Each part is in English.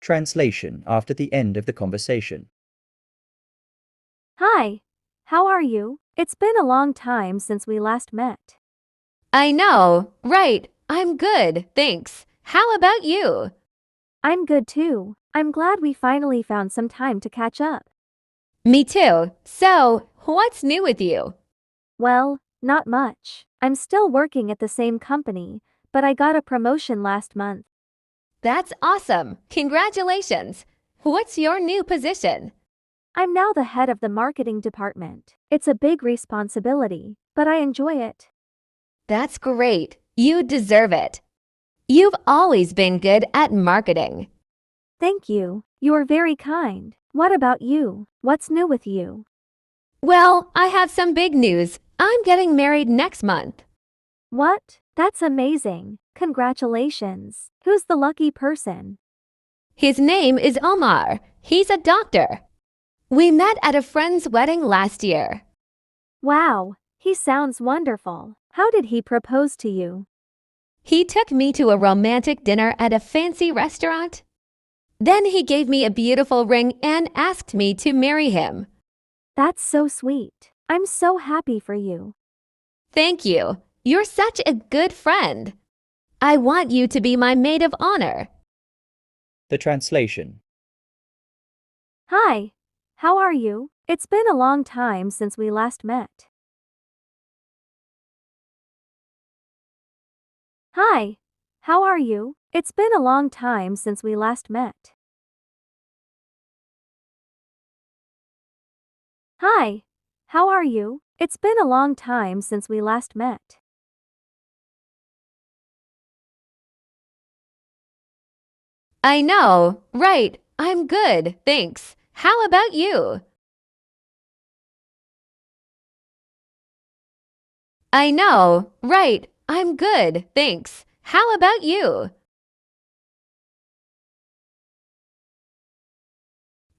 Translation after the end of the conversation. Hi, how are you? It's been a long time since we last met. I know, right. I'm good, thanks. How about you? I'm good too. I'm glad we finally found some time to catch up. Me too. So, what's new with you? Well, not much. I'm still working at the same company, but I got a promotion last month. That's awesome. Congratulations. What's your new position? I'm now the head of the marketing department. It's a big responsibility, but I enjoy it. That's great. You deserve it. You've always been good at marketing. Thank you. You're very kind. What about you? What's new with you? Well, I have some big news. I'm getting married next month. What? That's amazing. Congratulations. Who's the lucky person? His name is Omar. He's a doctor. We met at a friend's wedding last year. Wow, he sounds wonderful. How did he propose to you? He took me to a romantic dinner at a fancy restaurant. Then he gave me a beautiful ring and asked me to marry him. That's so sweet. I'm so happy for you. Thank you. You're such a good friend. I want you to be my maid of honor. The translation. Hi, how are you? It's been a long time since we last met. Hi, how are you? It's been a long time since we last met. Hi, how are you? It's been a long time since we last met. I know, right. I'm good, thanks. How about you? I know, right. I'm good, thanks. How about you?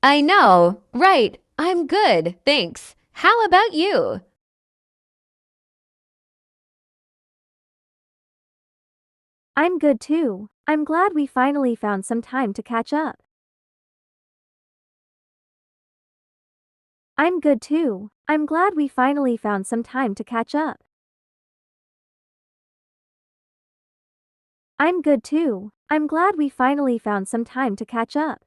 I know, right. I'm good, thanks. How about you? I'm good too. I'm glad we finally found some time to catch up. I'm good too. I'm glad we finally found some time to catch up. I'm good too. I'm glad we finally found some time to catch up.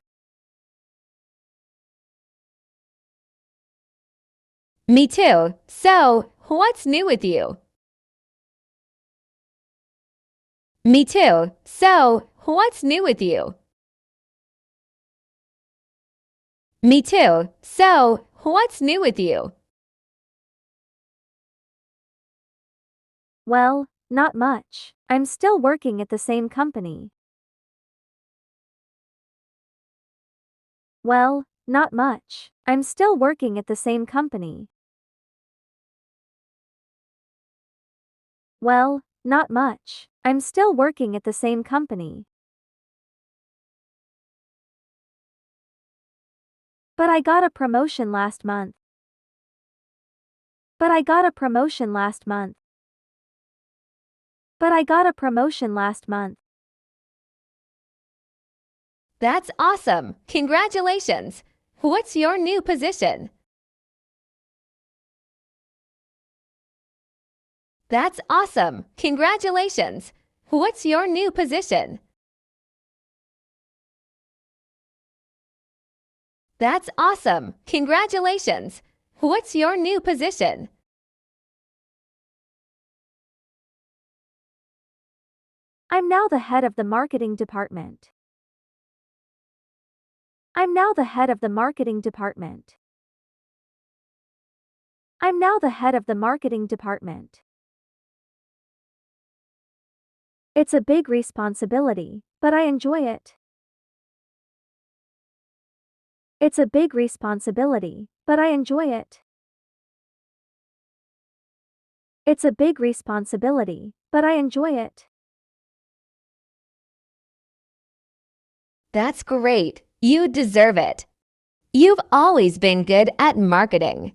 Me too. So, what's new with you? Me too. So, what's new with you? Me too. So, what's new with you? Well, not much. I'm still working at the same company. Well, not much. I'm still working at the same company. Well, not much. I'm still working at the same company. But I got a promotion last month. But I got a promotion last month. But I got a promotion last month. That's awesome. Congratulations. What's your new position? That's awesome. Congratulations. What's your new position? That's awesome. Congratulations. What's your new position? I'm now the head of the marketing department. I'm now the head of the marketing department. I'm now the head of the marketing department. It's a big responsibility, but I enjoy it. It's a big responsibility, but I enjoy it. It's a big responsibility, but I enjoy it. That's great. You deserve it. You've always been good at marketing.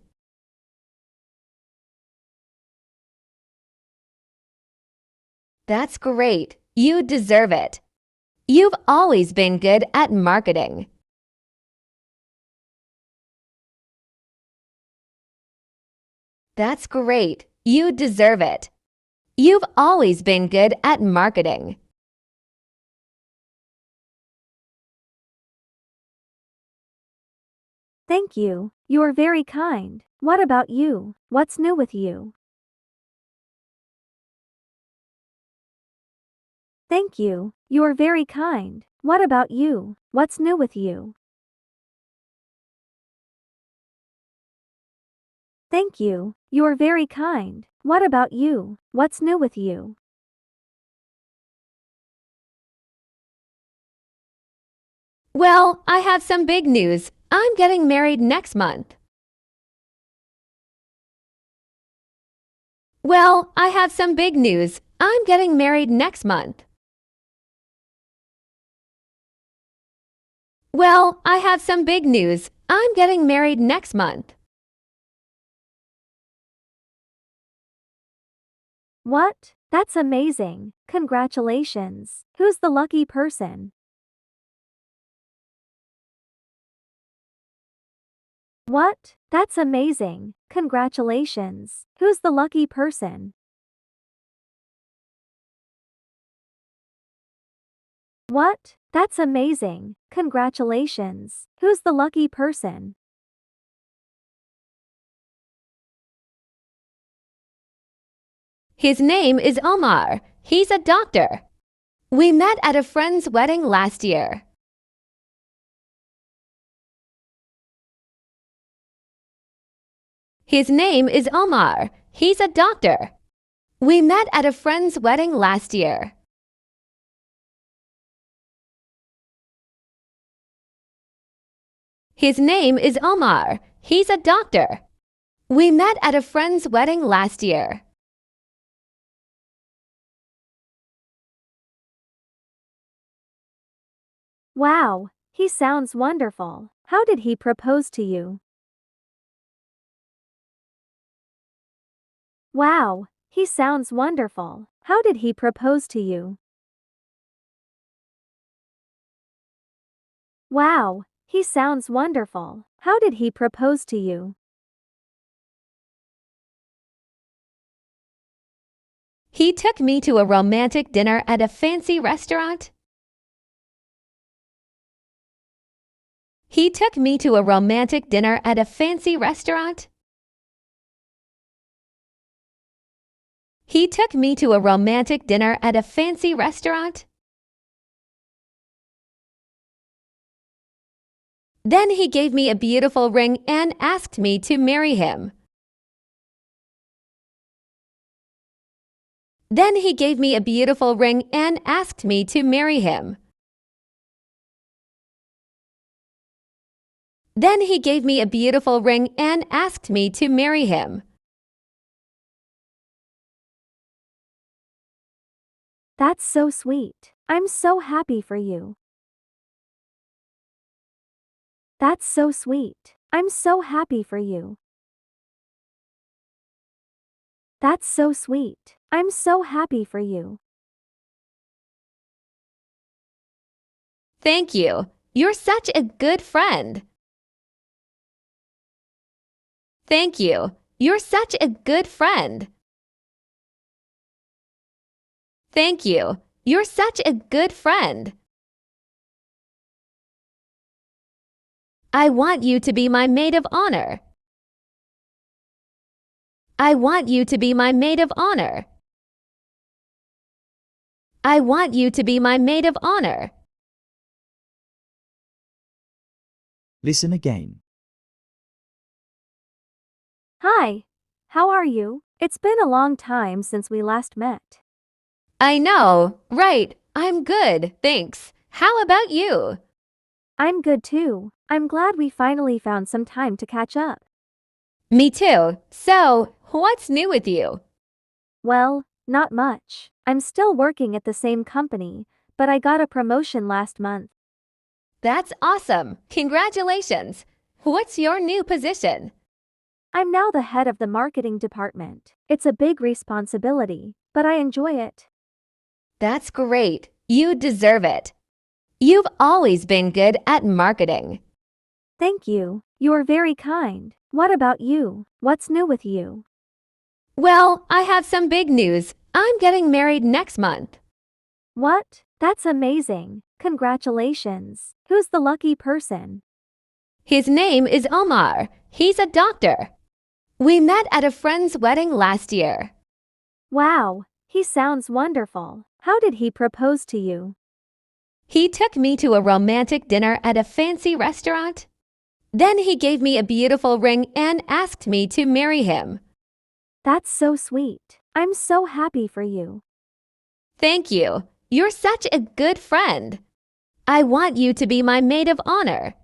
That's great. You deserve it. You've always been good at marketing. That's great. You deserve it. You've always been good at marketing. Thank you. You're very kind. What about you? What's new with you? Thank you. You're very kind. What about you? What's new with you? Thank you. You're very kind. What about you? What's new with you? Well, I have some big news. I'm getting married next month. Well, I have some big news. I'm getting married next month. Well, I have some big news. I'm getting married next month. What? That's amazing. Congratulations. Who's the lucky person? What? That's amazing. Congratulations. Who's the lucky person? What? That's amazing. Congratulations. Who's the lucky person? His name is Omar. He's a doctor. We met at a friend's wedding last year. His name is Omar. He's a doctor. We met at a friend's wedding last year. His name is Omar. He's a doctor. We met at a friend's wedding last year. Wow, he sounds wonderful. How did he propose to you? Wow, he sounds wonderful. How did he propose to you? Wow, he sounds wonderful. How did he propose to you? He took me to a romantic dinner at a fancy restaurant. He took me to a romantic dinner at a fancy restaurant. He took me to a romantic dinner at a fancy restaurant. Then he gave me a beautiful ring and asked me to marry him. Then he gave me a beautiful ring and asked me to marry him. Then he gave me a beautiful ring and asked me to marry him. That's so sweet. I'm so happy for you. That's so sweet. I'm so happy for you. That's so sweet. I'm so happy for you. Thank you. You're such a good friend. Thank you. You're such a good friend. Thank you. You're such a good friend. I want you to be my maid of honor. I want you to be my maid of honor. I want you to be my maid of honor. Listen again. Hi. How are you? It's been a long time since we last met. I know, right. I'm good, thanks. How about you? I'm good too. I'm glad we finally found some time to catch up. Me too. So, what's new with you? Well, not much. I'm still working at the same company, but I got a promotion last month. That's awesome. Congratulations. What's your new position? I'm now the head of the marketing department. It's a big responsibility, but I enjoy it. That's great. You deserve it. You've always been good at marketing. Thank you. You're very kind. What about you? What's new with you? Well, I have some big news. I'm getting married next month. What? That's amazing. Congratulations. Who's the lucky person? His name is Omar. He's a doctor. We met at a friend's wedding last year. Wow, he sounds wonderful. How did he propose to you? He took me to a romantic dinner at a fancy restaurant. Then he gave me a beautiful ring and asked me to marry him. That's so sweet. I'm so happy for you. Thank you. You're such a good friend. I want you to be my maid of honor.